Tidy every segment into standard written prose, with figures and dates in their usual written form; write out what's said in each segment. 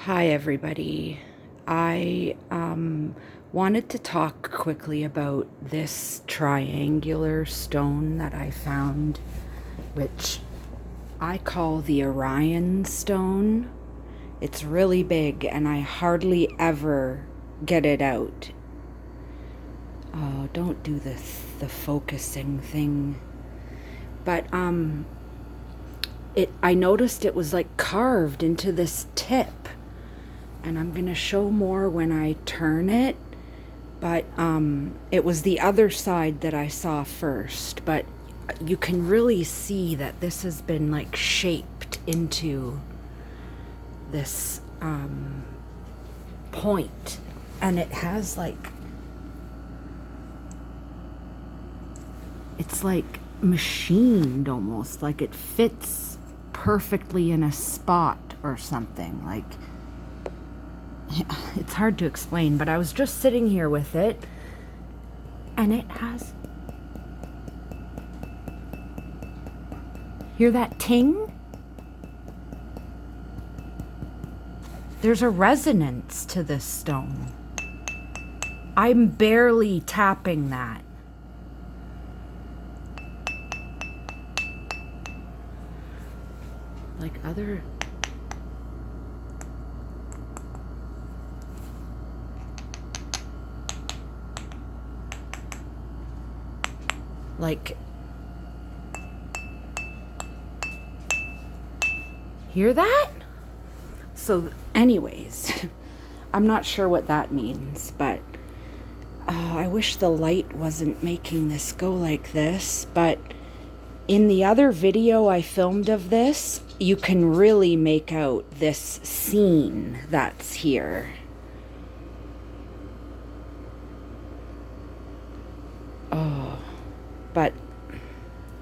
Hi, everybody. I wanted to talk quickly about this triangular stone that I found, which I call the Orion stone. It's really big and I hardly ever get it out. Oh, don't do the focusing thing. But I noticed it was like carved into this tip. And I'm going to show more when I turn it, but it was the other side that I saw first, but you can really see that this has been like shaped into this point, and it has like, it's like machined almost, like it fits perfectly in a spot or something. Like, it's hard to explain, but I was just sitting here with it, and it has... Hear that ting? There's a resonance to this stone. I'm barely tapping that. Like other... Like, hear that? So anyways, I'm not sure what that means, but I wish the light wasn't making this go like this, but in the other video I filmed of this, you can really make out this scene that's here. Oh. But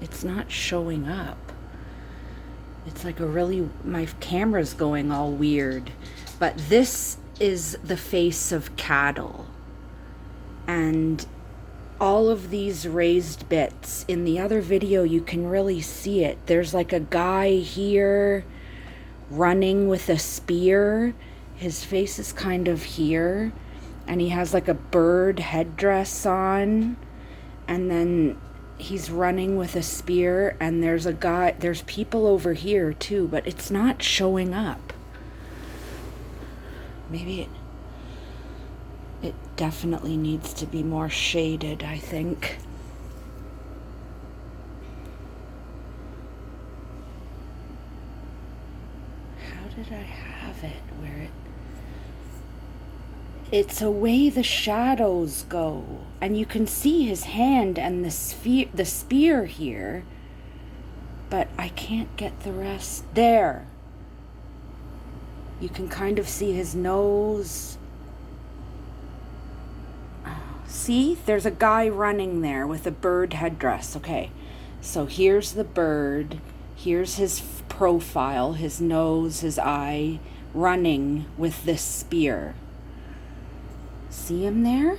it's not showing up. It's like my camera's going all weird. But this is the face of cattle. And all of these raised bits, in the other video you can really see it. There's like a guy here running with a spear. His face is kind of here. And he has like a bird headdress on. And then he's running with a spear, and there's people over here too, but it's not showing up. Maybe it definitely needs to be more shaded, I think. How did I have it where it's a way the shadows go, and you can see his hand and the spear here, but I can't get the rest. There, you can kind of see his nose. See, there's a guy running there with a bird headdress. Okay, so here's the bird, here's his profile, his nose, his eye, running with this spear. See him there?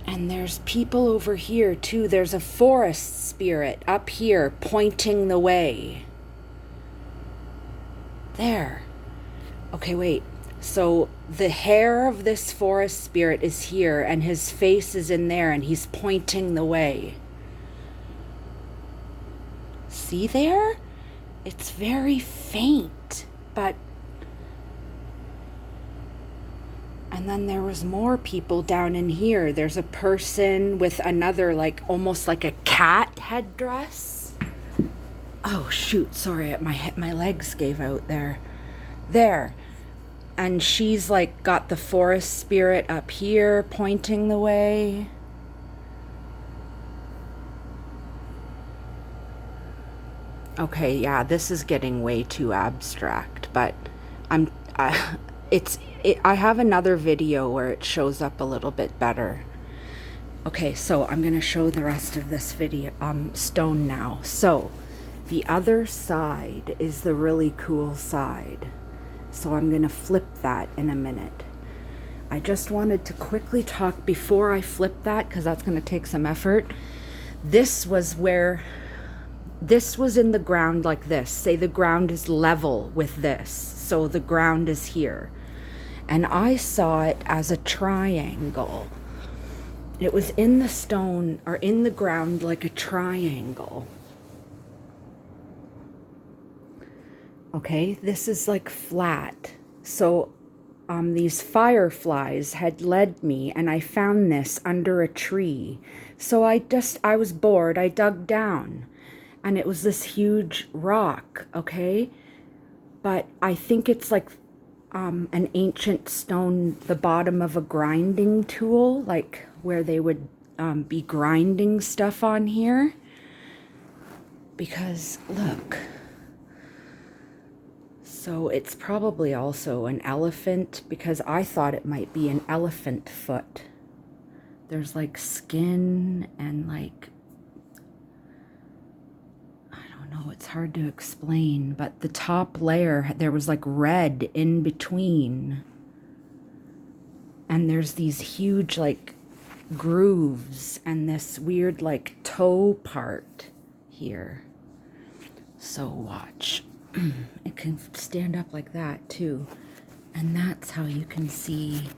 And there's people over here too. There's a forest spirit up here pointing the way. There. Okay, wait. So the hair of this forest spirit is here, and his face is in there, and he's pointing the way. See there? It's very faint, but... And then there was more people down in here. There's a person with another, like, almost like a cat headdress. Oh, shoot. Sorry, my legs gave out there. There. And she's, like, got the forest spirit up here pointing the way. Okay, yeah, this is getting way too abstract, but I have another video where it shows up a little bit better. Okay, so I'm going to show the rest of this video stone now. So the other side is the really cool side. So I'm going to flip that in a minute. I just wanted to quickly talk before I flip that, because that's going to take some effort. This was where this was in the ground like this. Say the ground is level with this. So the ground is here. And I saw it as a triangle. It was in the stone or in the ground like a triangle. Okay, this is like flat. So these fireflies had led me, and I found this under a tree. So I was bored. I dug down, and it was this huge rock, okay? But I think it's like an ancient stone, the bottom of a grinding tool, like where they would be grinding stuff on here. Because, look. So it's probably also an elephant, because I thought it might be an elephant foot. There's like skin and like, I don't know, it's hard to explain, but the top layer, there was like red in between. And there's these huge like grooves and this weird like toe part here. So watch. It can stand up like that too. And that's how you can see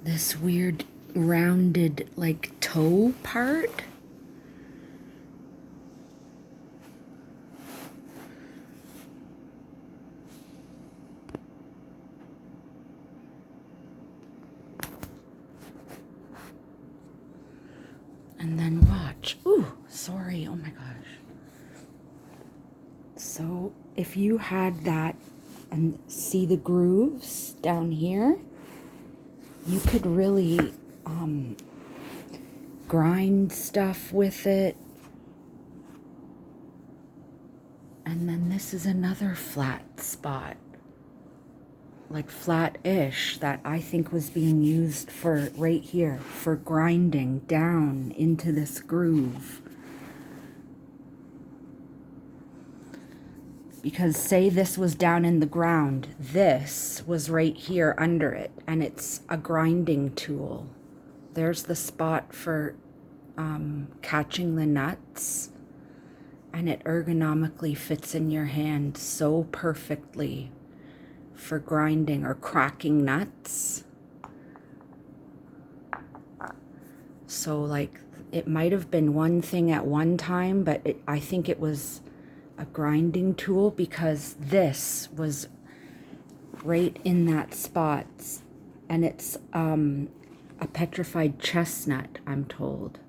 this weird rounded like toe part. And then watch. Ooh, sorry. Oh my gosh. So if you had that and see the grooves down here, you could really grind stuff with it. And then this is another flat spot, like flat-ish, that I think was being used for right here, for grinding down into this groove. Because say this was down in the ground, this was right here under it, and it's a grinding tool. There's the spot for catching the nuts, and it ergonomically fits in your hand so perfectly for grinding or cracking nuts. So like it might have been one thing at one time, but I think it was a grinding tool, because this was right in that spot, and it's a petrified chestnut, I'm told.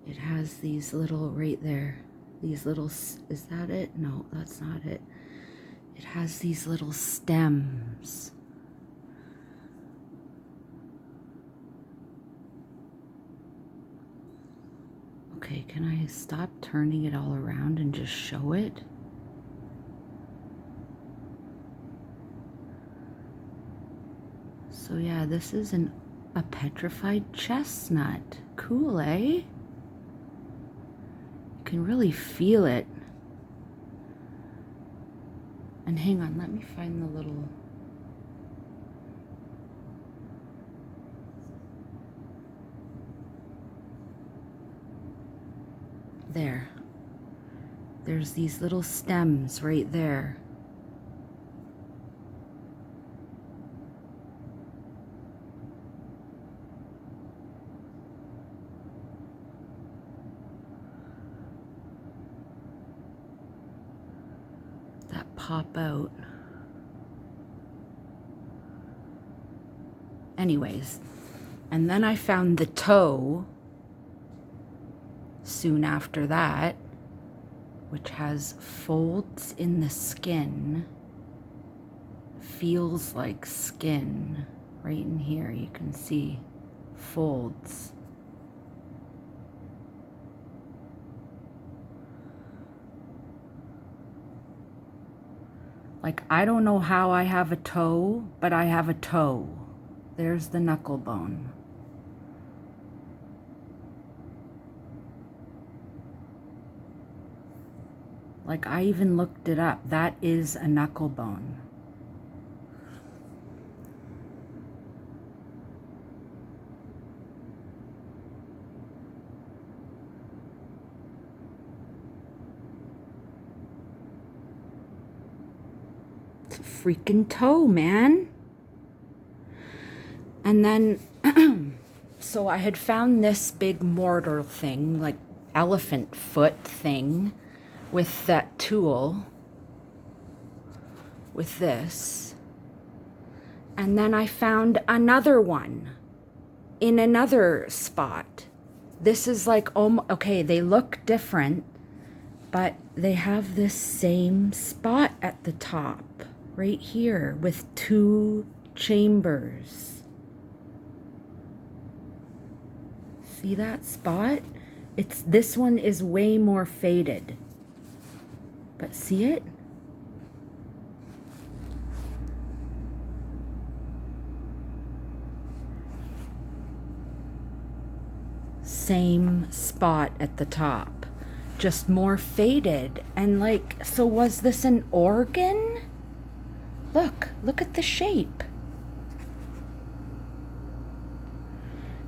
It has these little, right there, these little, is that it? No, that's not it. It has these little stems. Okay, can I stop turning it all around and just show it? So yeah, this is a petrified chestnut. Cool, eh? You can really feel it. And hang on, let me find the little... There. There's these little stems right there. That pop out. Anyways, and then I found the toe soon after that, which has folds in the skin. Feels like skin. Right in here you can see folds. Like, I don't know how I have a toe, but I have a toe. There's the knuckle bone. Like, I even looked it up. That is a knuckle bone. It's a freaking toe, man. And then, so I had found this big mortar thing, like elephant foot thing, with that tool, with this. And then I found another one in another spot. This is like, okay, they look different, but they have this same spot at the top, right here, with 2 chambers. See that spot? This one is way more faded. But see it? Same spot at the top, just more faded. And like, so was this an organ? Look at the shape.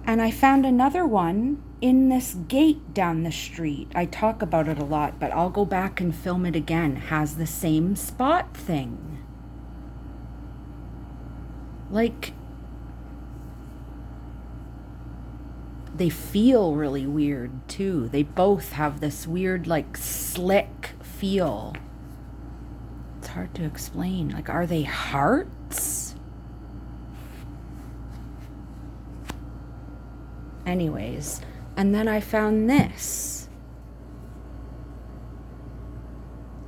And I found another one in this gate down the street. I talk about it a lot, but I'll go back and film it again. Has the same spot thing. Like, they feel really weird too. They both have this weird, like, slick feel. It's hard to explain. Like, are they hearts? Anyways, and then I found this.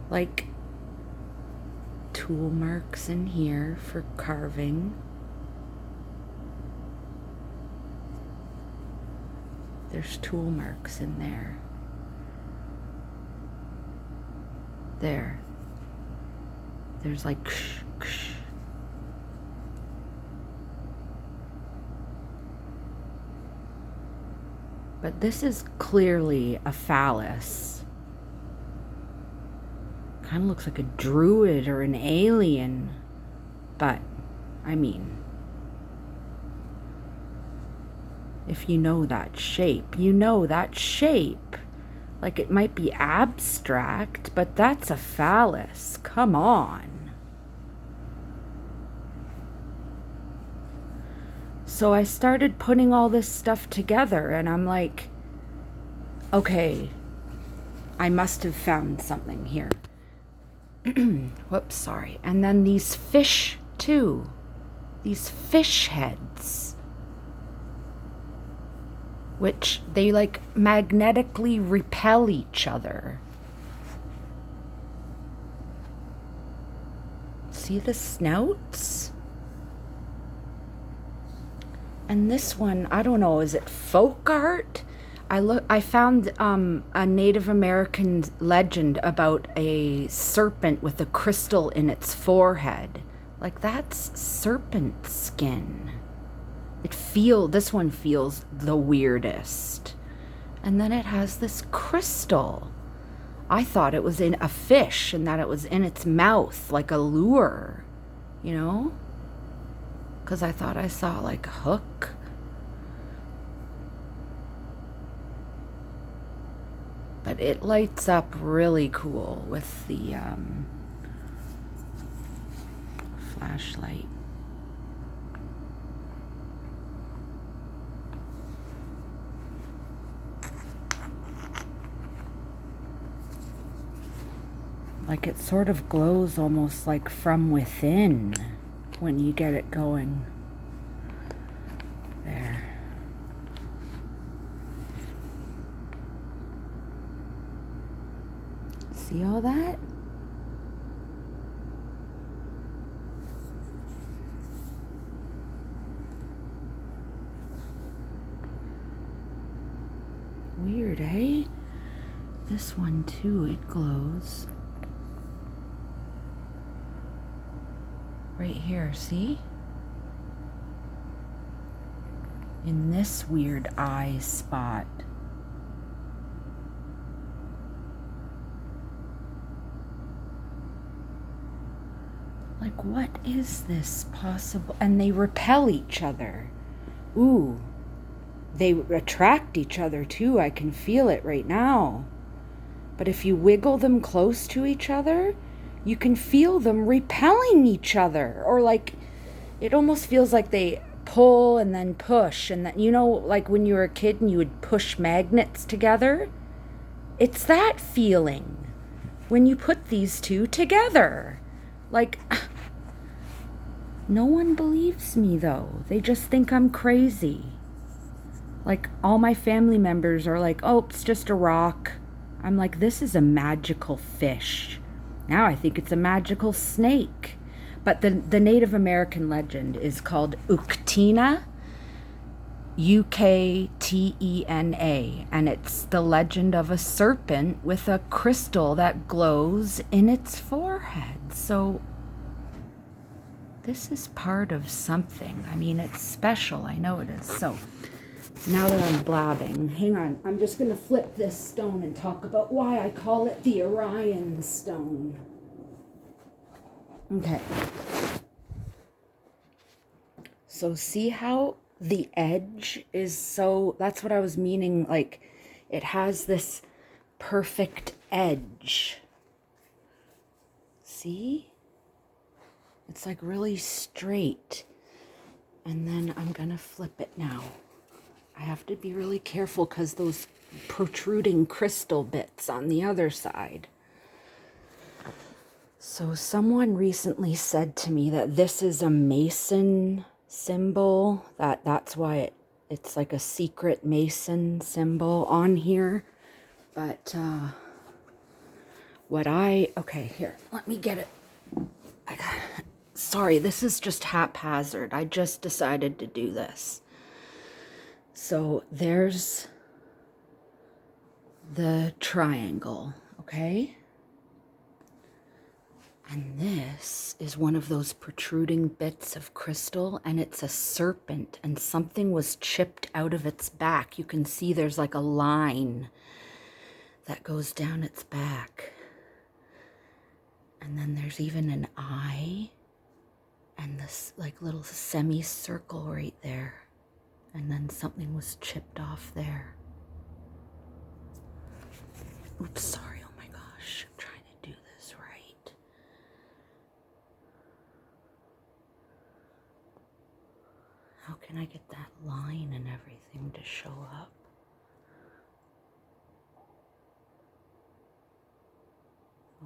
Like, tool marks in here for carving. There's tool marks in there. There. There's like ksh, ksh. But this is clearly a phallus. Kind of looks like a druid or an alien. But, I mean, if you know that shape, you know that shape. Like, it might be abstract, but that's a phallus. Come on. So I started putting all this stuff together, and I'm like, okay, I must have found something here. Whoops, sorry. And then these fish, too. These fish heads, which they like magnetically repel each other. See the snouts? And this one, I don't know, is it folk art? I found a Native American legend about a serpent with a crystal in its forehead. Like, that's serpent skin. This one feels the weirdest. And then it has this crystal. I thought it was in a fish and that it was in its mouth, like a lure, you know? Because I thought I saw like a hook. But it lights up really cool with the flashlight. Like, it sort of glows almost like from within when you get it going. There. See all that? Weird, eh? This one too, it glows. Right here, see? In this weird eye spot. Like, what is this possible? And they repel each other. Ooh. They attract each other too. I can feel it right now. But if you wiggle them close to each other, you can feel them repelling each other, or like it almost feels like they pull and then push, and then, you know, like when you were a kid and you would push magnets together. It's that feeling when you put these two together. Like, no one believes me though. They just think I'm crazy. Like, all my family members are like, oh, it's just a rock. I'm like, this is a magical fish. Now I think it's a magical snake. But the Native American legend is called Uktena, Uktena, and it's the legend of a serpent with a crystal that glows in its forehead. So this is part of something. I mean, it's special. I know it is. So now that I'm blabbing, hang on. I'm just going to flip this stone and talk about why I call it the Orion stone. Okay. So see how the edge is so, that's what I was meaning, like it has this perfect edge. See? It's like really straight. And then I'm gonna flip it now. I have to be really careful because those protruding crystal bits on the other side. So someone recently said to me that this is a Mason symbol, that's why it's like a secret Mason symbol on here. But okay, here, let me get it. Sorry, this is just haphazard. I just decided to do this. So there's the triangle, okay? And this is one of those protruding bits of crystal, and it's a serpent, and something was chipped out of its back. You can see there's like a line that goes down its back. And then there's even an eye and this like little semicircle right there. And then something was chipped off there. Oops, sorry. Oh my gosh, I'm trying to do this right. How can I get that line and everything to show up?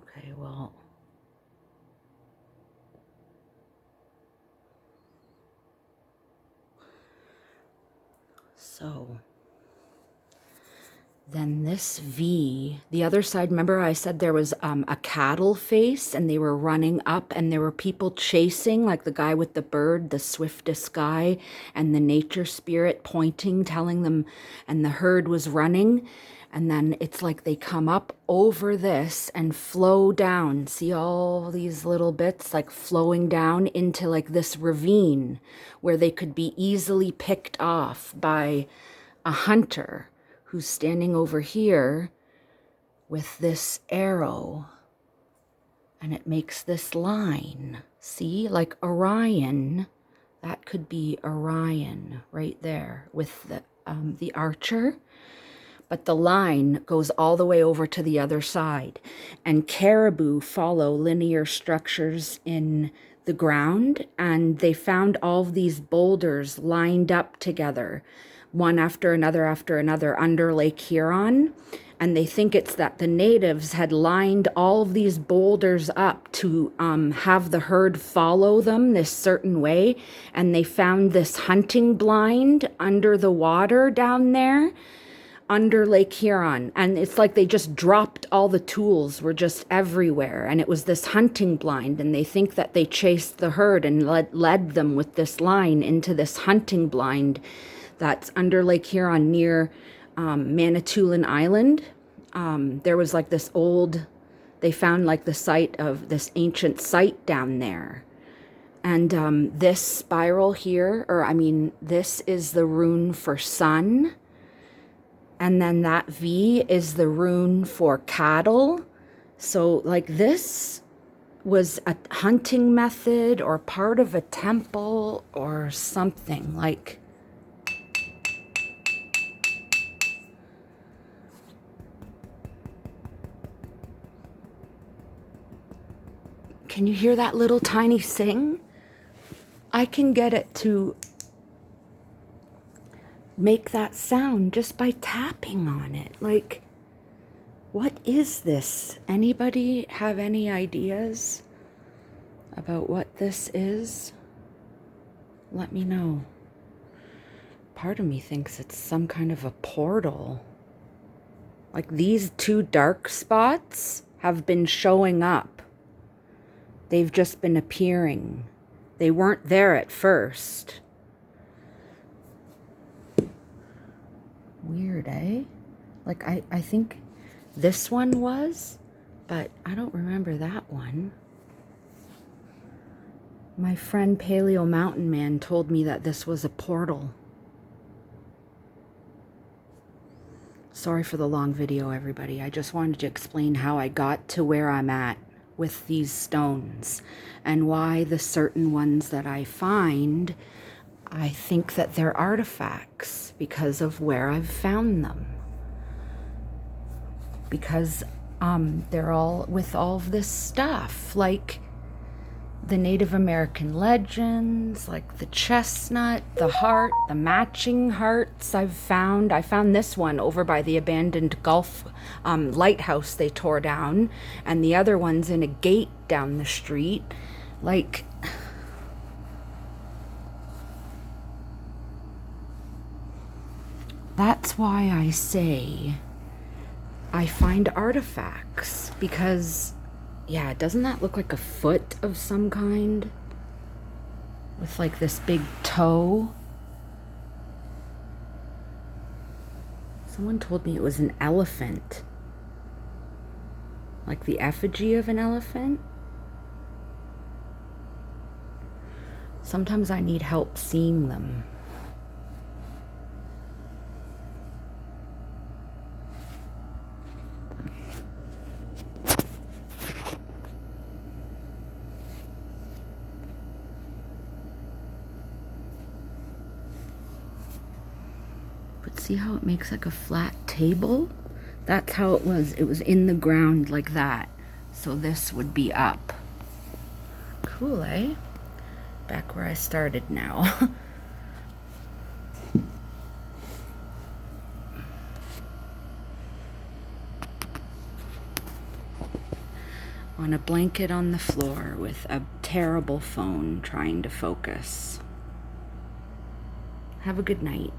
Okay, well, so then this V, the other side, remember I said there was a cattle face and they were running up and there were people chasing, like the guy with the bird, the swiftest guy, and the nature spirit pointing, telling them, and the herd was running. And then it's like they come up over this and flow down. See all these little bits like flowing down into like this ravine where they could be easily picked off by a hunter who's standing over here with this arrow, and it makes this line. See, like Orion, that could be Orion right there with the archer, but the line goes all the way over to the other side. And caribou follow linear structures in the ground, and they found all of these boulders lined up together, one after another under Lake Huron. And they think it's that the natives had lined all of these boulders up to have the herd follow them this certain way. And they found this hunting blind under the water down there, under Lake Huron. And it's like they just dropped all the tools, were just everywhere. And it was this hunting blind. And they think that they chased the herd and led them with this line into this hunting blind that's under Lake Huron near Manitoulin Island. There was like this they found like the site of this ancient site down there. And this spiral here, this is the rune for sun. And then that V is the rune for cattle. So like this was a hunting method or part of a temple or something like. Can you hear that little tiny sing? I can get it to make that sound just by tapping on it. Like, what is this? Anybody have any ideas about what this is? Let me know. Part of me thinks it's some kind of a portal. Like, these two dark spots have been showing up. They've just been appearing. They weren't there at first. Weird, eh? Like, I think this one was, but I don't remember that one. My friend Paleo Mountain Man told me that this was a portal. Sorry for the long video, everybody. I just wanted to explain how I got to where I'm at with these stones and why the certain ones that I find, I think that they're artifacts because of where I've found them. Because they're all with all of this stuff, like the Native American legends, like the chestnut, the heart, the matching hearts I found this one over by the abandoned Gulf lighthouse they tore down, and the other one's in a gate down the street. Like, that's why I say I find artifacts, because yeah, doesn't that look like a foot of some kind? With like this big toe? Someone told me it was an elephant. Like the effigy of an elephant? Sometimes I need help seeing them. See how it makes like a flat table? That's how it was. It was in the ground like that. So this would be up. Cool, eh? Back where I started now. On a blanket on the floor with a terrible phone trying to focus. Have a good night.